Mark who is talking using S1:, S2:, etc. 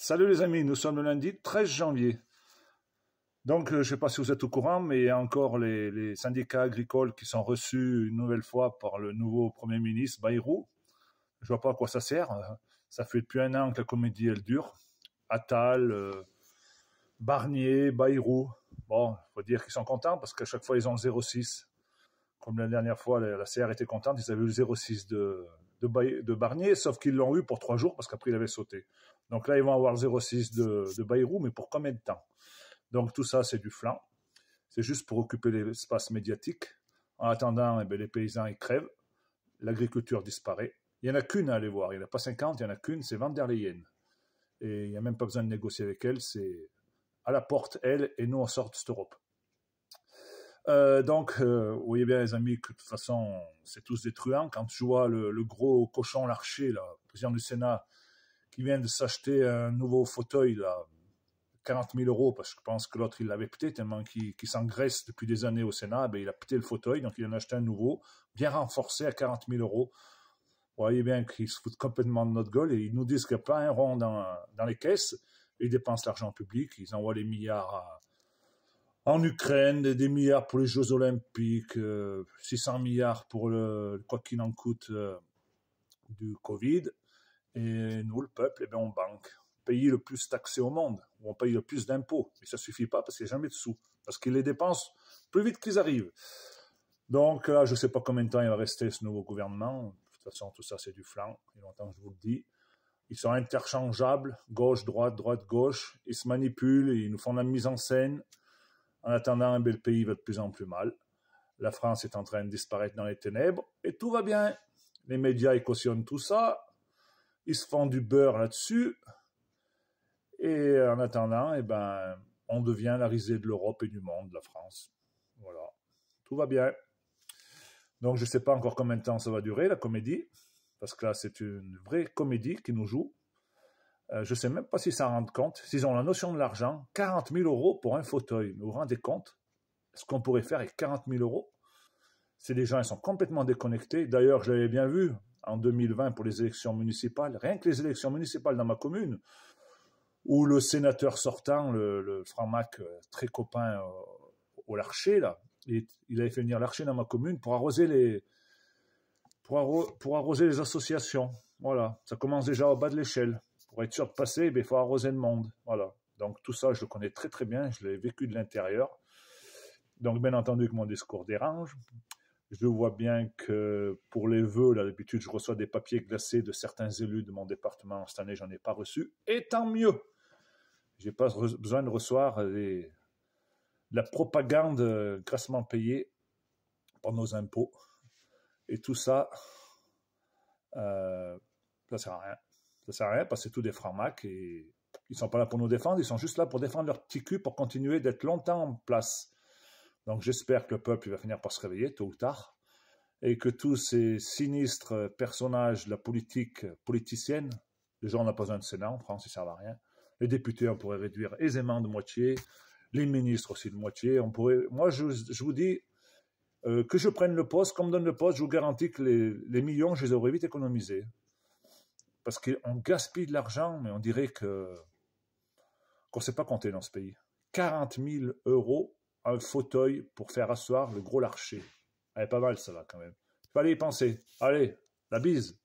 S1: Salut les amis, nous sommes le lundi 13 janvier. Donc, je ne sais pas si vous êtes au courant, mais il y a encore les syndicats agricoles qui sont reçus une nouvelle fois par le nouveau Premier ministre, Bayrou. Je ne vois pas à quoi ça sert. Ça fait depuis un an que la comédie, elle dure. Attal, Barnier, Bayrou. Bon, il faut dire qu'ils sont contents parce qu'à chaque fois, ils ont le 0,6. Comme la dernière fois, la CR était contente, ils avaient eu le 0,6 de Barnier, sauf qu'ils l'ont eu pour 3 jours parce qu'après, il avait sauté. Donc là, ils vont avoir le 0,6 de Bayrou, mais pour combien de temps? Donc tout ça, c'est du flan. C'est juste pour occuper l'espace médiatique. En attendant, les paysans, ils crèvent. L'agriculture disparaît. Il n'y en a qu'une à aller voir. Il n'y en a pas 50, il n'y en a qu'une, c'est Van der Leyen. Et il n'y a même pas besoin de négocier avec elle. C'est à la porte, elle, et nous, on sort de cette Europe. Vous voyez bien, les amis, que de toute façon, c'est tous des truands. Quand je vois le gros cochon Larcher, là, président du Sénat, qui vient de s'acheter un nouveau fauteuil, là, 40 000 euros, parce que je pense que l'autre, il l'avait pété, tellement qu'il s'engraisse depuis des années au Sénat, il a pété le fauteuil, donc il en a acheté un nouveau, bien renforcé à 40 000 euros. Vous voyez bien qu'ils se foutent complètement de notre gueule, et ils nous disent qu'il n'y a pas un rond dans les caisses, ils dépensent l'argent public, ils envoient les milliards en Ukraine, des milliards pour les Jeux Olympiques, 600 milliards pour le quoi qu'il en coûte du Covid, et nous, le peuple, on banque. Pays le plus taxé au monde, où on paye le plus d'impôts. Mais ça ne suffit pas parce qu'il n'y a jamais de sous. Parce qu'ils les dépensent plus vite qu'ils arrivent. Donc là, je ne sais pas combien de temps il va rester ce nouveau gouvernement. De toute façon, tout ça, c'est du flanc. Il y a longtemps que je vous le dis. Ils sont interchangeables, gauche, droite, droite, gauche. Ils se manipulent, ils nous font la mise en scène. En attendant, le pays va de plus en plus mal. La France est en train de disparaître dans les ténèbres. Et tout va bien. Les médias, ils cautionnent tout ça. Ils se font du beurre là-dessus. Et en attendant, on devient la risée de l'Europe et du monde, la France. Voilà. Tout va bien. Donc, je ne sais pas encore combien de temps ça va durer, la comédie. Parce que là, c'est une vraie comédie qui nous joue. Je ne sais même pas s'ils s'en rendent compte. S'ils ont la notion de l'argent, 40 000 euros pour un fauteuil. Vous vous rendez compte? Ce qu'on pourrait faire avec 40 000 euros? C'est des gens, ils sont complètement déconnectés. D'ailleurs, je l'avais bien vu en 2020 pour les élections municipales. Rien que les élections municipales dans ma commune, où le sénateur sortant, le franc-mac très copain au Larcher, là, il avait fait venir Larcher dans ma commune pour arroser les associations. Voilà, ça commence déjà au bas de l'échelle. Pour être sûr de passer, il faut arroser le monde. Voilà. Donc tout ça, je le connais très très bien, je l'ai vécu de l'intérieur. Donc bien entendu que mon discours dérange. Je vois bien que pour les vœux, là, d'habitude, je reçois des papiers glacés de certains élus de mon département. Cette année, j'en ai pas reçu. Et tant mieux. J'ai pas besoin de recevoir la propagande grassement payée par nos impôts. Et tout ça, ça sert à rien. Ça sert à rien parce que c'est tout des francs-macs et ils sont pas là pour nous défendre, ils sont juste là pour défendre leur petit cul pour continuer d'être longtemps en place. Donc j'espère que le peuple va finir par se réveiller tôt ou tard et que tous ces sinistres personnages de la politique politicienne, déjà on n'a pas besoin de Sénat en France, ils servent à rien. Les députés, on pourrait réduire aisément de moitié. Les ministres aussi de moitié. Moi, je vous dis que je prenne le poste, qu'on me donne le poste, je vous garantis que les millions, je les aurais vite économisés. Parce qu'on gaspille de l'argent, mais on dirait qu'on ne sait pas compter dans ce pays. 40 000 euros, un fauteuil pour faire asseoir le gros Larcher. Elle est pas mal, ça va quand même. Il fallait y penser. Allez, la bise.